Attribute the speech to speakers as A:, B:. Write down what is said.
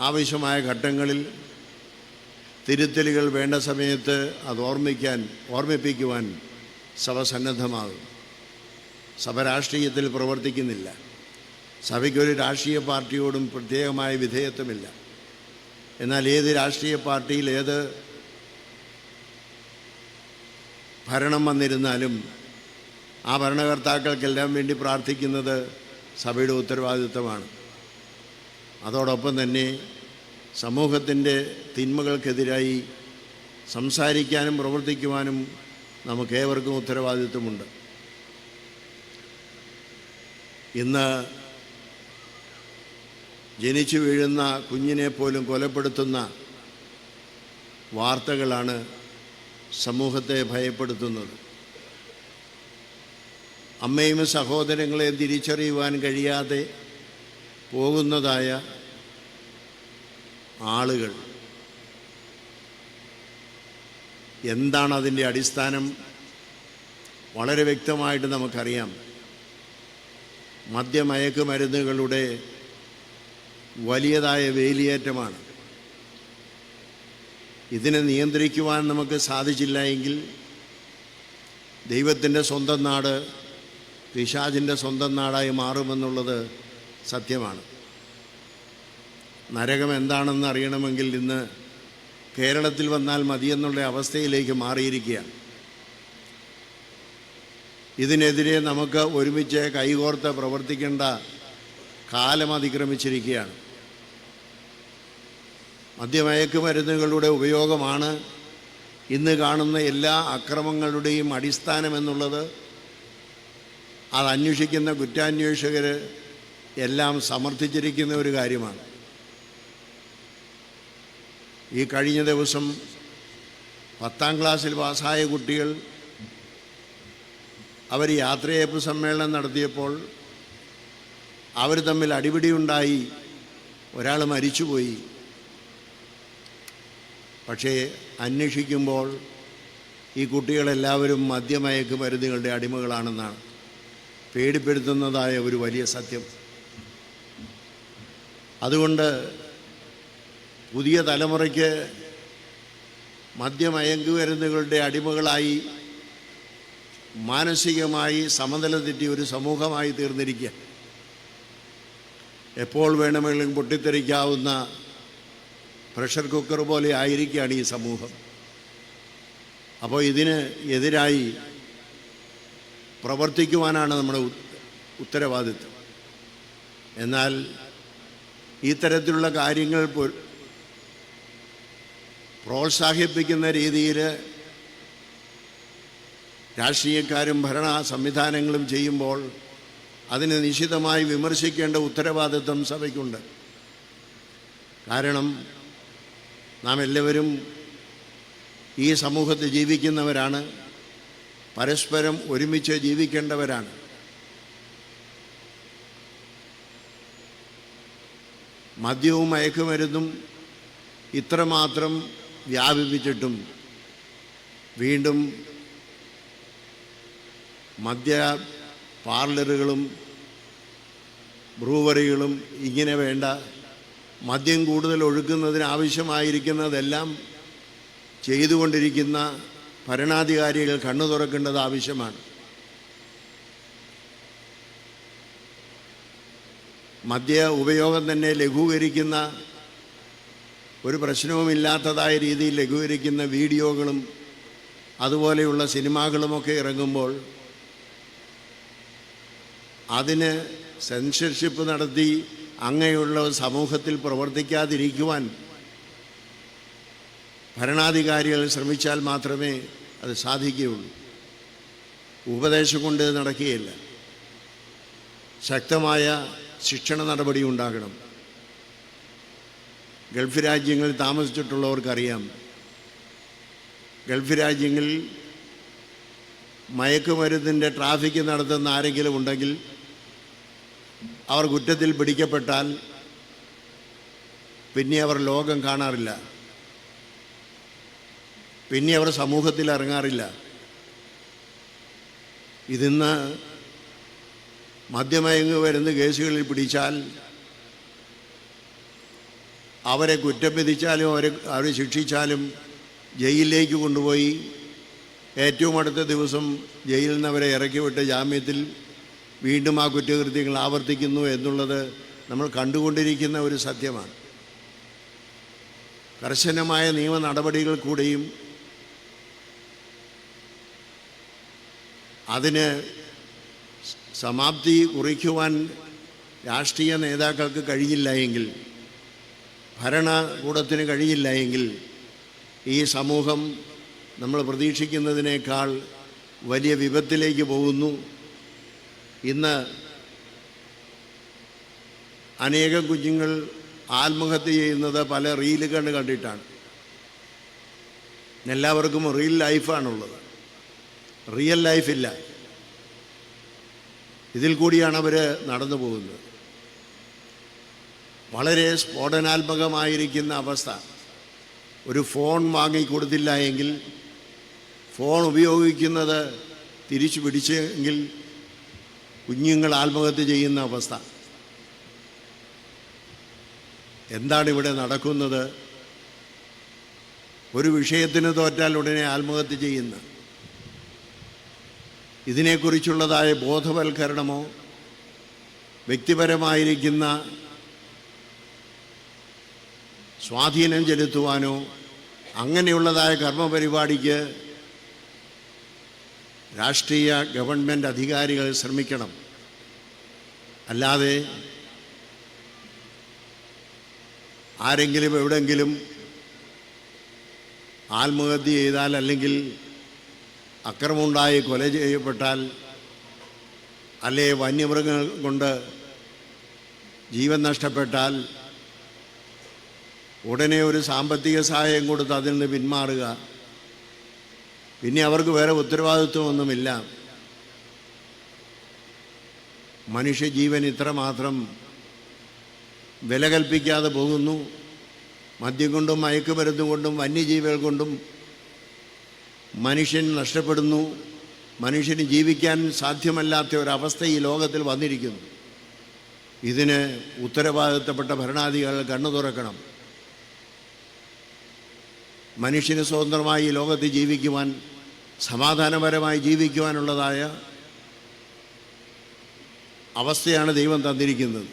A: ആവശ്യമായ ഘട്ടങ്ങളിൽ തിരുത്തലുകൾ വേണ്ട സമയത്ത് അത് ഓർമ്മിപ്പിക്കുവാൻ സഭ സന്നദ്ധമാകും. സഭ രാഷ്ട്രീയത്തിൽ പ്രവർത്തിക്കുന്നില്ല. സഭയ്ക്കൊരു രാഷ്ട്രീയ പാർട്ടിയോടും പ്രത്യേകമായ വിധേയത്വമില്ല. എന്നാൽ ഏത് രാഷ്ട്രീയ പാർട്ടിയിൽ ഏത് ഭരണം വന്നിരുന്നാലും ആ ഭരണകർത്താക്കൾക്കെല്ലാം വേണ്ടി പ്രാർത്ഥിക്കുന്നത് സഭയുടെ ഉത്തരവാദിത്വമാണ്. അതോടൊപ്പം തന്നെ സമൂഹത്തിൻ്റെ തിന്മകൾക്കെതിരായി സംസാരിക്കാനും പ്രവർത്തിക്കുവാനും നമുക്കേവർക്കും ഉത്തരവാദിത്വമുണ്ട്. ഇന്ന് ജനിച്ചു വീഴുന്ന കുഞ്ഞിനെ പോലും കൊലപ്പെടുത്തുന്ന വാർത്തകളാണ് സമൂഹത്തെ ഭയപ്പെടുത്തുന്നത്. അമ്മയും സഹോദരങ്ങളെയും തിരിച്ചറിയുവാൻ കഴിയാതെ പോകുന്നതായ ആളുകൾ. എന്താണ് അതിൻ്റെ അടിസ്ഥാനം? വളരെ വ്യക്തമായിട്ട് നമുക്കറിയാം. മദ്യമയക്കുമരുന്നുകളുടെ വലിയതായ വേലിയേറ്റമാണ്. ഇതിനെ നിയന്ത്രിക്കുവാൻ നമുക്ക് സാധിച്ചില്ല എങ്കിൽ ദൈവത്തിൻ്റെ സ്വന്തം നാട് പിശാചിൻ്റെ സ്വന്തം നാടായി മാറുമെന്നുള്ളത് സത്യമാണ്. നരകം എന്താണെന്ന് അറിയണമെങ്കിൽ ഇന്ന് കേരളത്തിൽ വന്നാൽ മതിയെന്നുള്ള അവസ്ഥയിലേക്ക് മാറിയിരിക്കുകയാണ്. ഇതിനെതിരെ നമുക്ക് ഒരുമിച്ച് കൈകോർത്ത് പ്രവർത്തിക്കേണ്ട കാലം അതിക്രമിച്ചിരിക്കുകയാണ്. മദ്യമയക്കുമരുന്നുകളുടെ ഉപയോഗമാണ് ഇന്ന് കാണുന്ന എല്ലാ അക്രമങ്ങളുടെയും അടിസ്ഥാനമെന്നുള്ളത് അത് അന്വേഷിക്കുന്ന കുറ്റാന്വേഷകർ എല്ലാം സമർത്ഥിച്ചിരിക്കുന്ന ഒരു കാര്യമാണ്. ഈ കഴിഞ്ഞ ദിവസം 10ാം ക്ലാസ്സിൽ പാസ്സായ കുട്ടികൾ അവർ യാത്രയയപ്പ് സമ്മേളനം നടത്തിയപ്പോൾ അവർ തമ്മിൽ അടിപിടിയുണ്ടായി, ഒരാൾ മരിച്ചുപോയി. പക്ഷേ അന്വേഷിക്കുമ്പോൾ ഈ കുട്ടികളെല്ലാവരും മദ്യമയക്കുമരുന്നുകളുടെ അടിമകളാണെന്നാണ് പേടിപ്പെടുത്തുന്നതായ ഒരു വലിയ സത്യം. അതുകൊണ്ട് പുതിയ തലമുറയ്ക്ക് മദ്യമയക്കുമരുന്നുകളുടെ അടിമകളായി മാനസികമായി സമനില തെറ്റി ഒരു സമൂഹമായി തീർന്നിരിക്കുക. എപ്പോൾ വേണമെങ്കിലും പൊട്ടിത്തെറിക്കാവുന്ന പ്രഷർ കുക്കർ പോലെ ആയിരിക്കുകയാണ് ഈ സമൂഹം. അപ്പോൾ ഇതിന് എതിരായി പ്രവർത്തിക്കുവാനാണ് നമ്മുടെ ഉത്തരവാദിത്വം. എന്നാൽ ഈ തരത്തിലുള്ള കാര്യങ്ങൾ പ്രോത്സാഹിപ്പിക്കുന്ന രീതിയിൽ രാഷ്ട്രീയക്കാരും ഭരണ സംവിധാനങ്ങളും ചെയ്യുമ്പോൾ അതിനെ നിശിതമായി വിമർശിക്കേണ്ട ഉത്തരവാദിത്വം സഭയ്ക്കുണ്ട്. കാരണം നാം എല്ലാവരും ഈ സമൂഹത്തിൽ ജീവിക്കുന്നവരാണ്, പരസ്പരം ഒരുമിച്ച് ജീവിക്കേണ്ടവരാണ്. മദ്യവും മയക്കുമരുന്നും ഇത്രമാത്രം വ്യാപിപ്പിച്ചിട്ടും വീണ്ടും മദ്യ പാർലറുകളും ബ്രൂവറികളും ഇങ്ങനെ വേണ്ട മദ്യം കൂടുതൽ ഒഴുക്കുന്നതിനാവശ്യമായിരിക്കുന്നതെല്ലാം ചെയ്തുകൊണ്ടിരിക്കുന്ന ഭരണാധികാരികൾ കണ്ണു തുറക്കേണ്ടത് ആവശ്യമാണ്. മദ്യ ഉപയോഗം തന്നെ ലഘൂകരിക്കുന്ന, ഒരു പ്രശ്നവുമില്ലാത്തതായ രീതിയിൽ ലഘൂകരിക്കുന്ന വീഡിയോകളും അതുപോലെയുള്ള സിനിമകളുമൊക്കെ ഇറങ്ങുമ്പോൾ അതിന് സെൻസർഷിപ്പ് നടത്തി അങ്ങനെയുള്ള സമൂഹത്തിൽ പ്രവർത്തിക്കാതിരിക്കുവാൻ ഭരണാധികാരികൾ ശ്രമിച്ചാൽ മാത്രമേ അത് സാധിക്കുകയുള്ളൂ. ഉപദേശം കൊണ്ട് നടക്കുകയില്ല. ശക്തമായ ശിക്ഷണ നടപടി ഉണ്ടാകണം. ഗൾഫ് രാജ്യങ്ങളിൽ താമസിച്ചിട്ടുള്ളവർക്കറിയാം, ഗൾഫ് രാജ്യങ്ങളിൽ മയക്കുമരുന്നിൻ്റെ ട്രാഫിക് നടത്തുന്ന ആരെങ്കിലും ഉണ്ടെങ്കിൽ അവർ കുറ്റത്തിൽ പിടിക്കപ്പെട്ടാൽ പിന്നെ അവർ ലോകം കാണാറില്ല, പിന്നെ അവർ സമൂഹത്തിൽ ഇറങ്ങാറില്ല. ഇതിന്ന് മദ്യമയക്കുമരുന്ന് കേസുകളിൽ പിടിച്ചാൽ അവരെ കുറ്റം വിധിച്ചാലും അവരെ ശിക്ഷിച്ചാലും ജയിലിലേക്ക് കൊണ്ടുപോയി ഏറ്റവും അടുത്ത ദിവസം ജയിലിൽ നിന്ന് അവരെ ഇറക്കിവിട്ട് ജാമ്യത്തിൽ വീണ്ടും ആ കുറ്റകൃത്യങ്ങൾ ആവർത്തിക്കുന്നു എന്നുള്ളത് നമ്മൾ കണ്ടുകൊണ്ടിരിക്കുന്ന ഒരു സത്യമാണ്. കർശനമായ നിയമ നടപടികൾ കൂടെയും അതിന് സമാപ്തി കുറിക്കുവാൻ രാഷ്ട്രീയ നേതാക്കൾക്ക് കഴിയില്ല എങ്കിൽ, ഭരണകൂടത്തിന് കഴിയില്ല എങ്കിൽ ഈ സമൂഹം നമ്മൾ പ്രതീക്ഷിക്കുന്നതിനേക്കാൾ വലിയ വിപത്തിലേക്ക് പോകുന്നു. ഇന്ന് അനേകം കുഞ്ഞുങ്ങൾ ആത്മഹത്യ ചെയ്യുന്നത് പല റീലുകൾ കണ്ടിട്ടാണ്. എല്ലാവർക്കും റിയൽ ലൈഫാണുള്ളത്, റിയൽ ലൈഫില്ല. ഇതിൽ കൂടിയാണ് അവർ നടന്നു പോകുന്നത്. വളരെ സ്ഫോടനാത്മകമായിരിക്കുന്ന അവസ്ഥ. ഒരു ഫോൺ വാങ്ങിക്കൊടുത്തില്ല എങ്കിൽ, ഫോൺ ഉപയോഗിക്കുന്നത് തിരിച്ചു പിടിച്ചെങ്കിൽ കുഞ്ഞുങ്ങൾ ആത്മഹത്യ ചെയ്യുന്ന അവസ്ഥ. എന്താണ് ഇവിടെ നടക്കുന്നത്? ഒരു വിഷയത്തിന് തോറ്റാൽ ഉടനെ ആത്മഹത്യ ചെയ്യുന്ന, ഇതിനെക്കുറിച്ചുള്ളതായ ബോധവൽക്കരണമോ വ്യക്തിപരമായിരിക്കുന്ന സ്വാധീനം ചെലുത്തുവാനോ അങ്ങനെയുള്ളതായ കർമ്മപരിപാടിക്ക് രാഷ്ട്രീയ ഗവൺമെൻറ് അധികാരികൾ ശ്രമിക്കണം. അല്ലാതെ ആരെങ്കിലും എവിടെങ്കിലും ആത്മഹത്യ ചെയ്താൽ, അല്ലെങ്കിൽ അക്രമമുണ്ടായി കൊല ചെയ്യപ്പെട്ടാൽ, അല്ലെ വന്യമൃഗങ്ങൾ കൊണ്ട് ജീവൻ നഷ്ടപ്പെട്ടാൽ ഉടനെ ഒരു സാമ്പത്തിക സഹായം കൊടുത്ത് അതിൽ നിന്ന് പിന്മാറുക. പിന്നെ അവർക്ക് വേറെ ഉത്തരവാദിത്വമൊന്നുമില്ല. മനുഷ്യജീവൻ ഇത്രമാത്രം വില കൽപ്പിക്കാതെ പോകുന്നു. മദ്യം കൊണ്ടും മയക്കുമരുന്ന് കൊണ്ടും വന്യജീവികൾ കൊണ്ടും മനുഷ്യൻ നഷ്ടപ്പെടുന്നു. മനുഷ്യന് ജീവിക്കാൻ സാധ്യമല്ലാത്ത ഒരവസ്ഥ ഈ ലോകത്തിൽ വന്നിരിക്കുന്നു. ഇതിന് ഉത്തരവാദിത്തപ്പെട്ട ഭരണാധികാരികൾ കണ്ണു തുറക്കണം. മനുഷ്യന് സ്വതന്ത്രമായി ഈ ലോകത്ത് ജീവിക്കുവാൻ, സമാധാനപരമായി ജീവിക്കുവാനുള്ളതായ അവസ്ഥയാണ് ദൈവം തന്നിരിക്കുന്നത്.